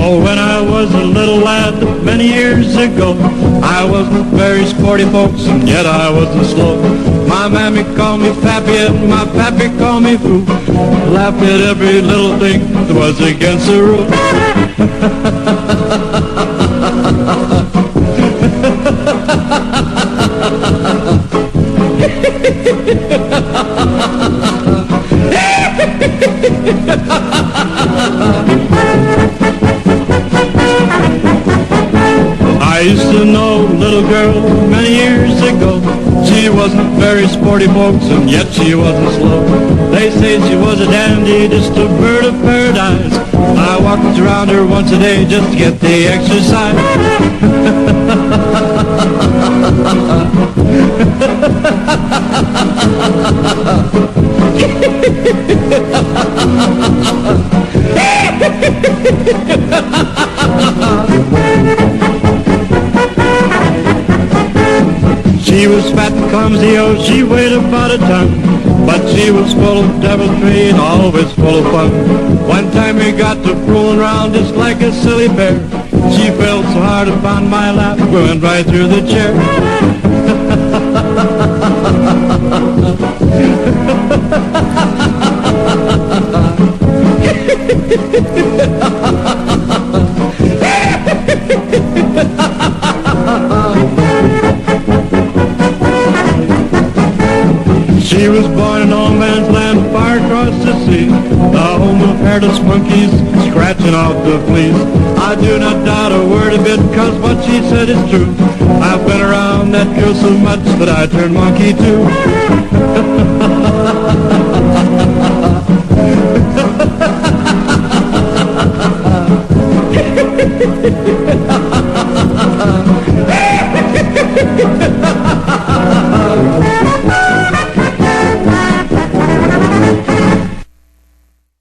Oh, when I was a little lad many years ago, I wasn't very sporty, folks, and yet I wasn't slow. My mammy called me Pappy and my pappy called me Foo. Laughed at every little thing that was against the rule. I used to know a little girl many years ago. She wasn't very sporty, folks, and yet she wasn't slow. They say she was a dandy, just a bird of paradise. I walked around her once a day just to get the exercise. She was fat and clumsy, oh, she weighed about a ton. But she was full of deviltry and always full of fun. One time we got to fooling around just like a silly bear. She fell so hard upon my lap, we went right through the chair. She was born in no man's land far across the sea, the home of hairless monkeys scratching off the fleas. I do not doubt a word of it, 'cause what she said is true. I've been around that girl so much that I turned monkey too.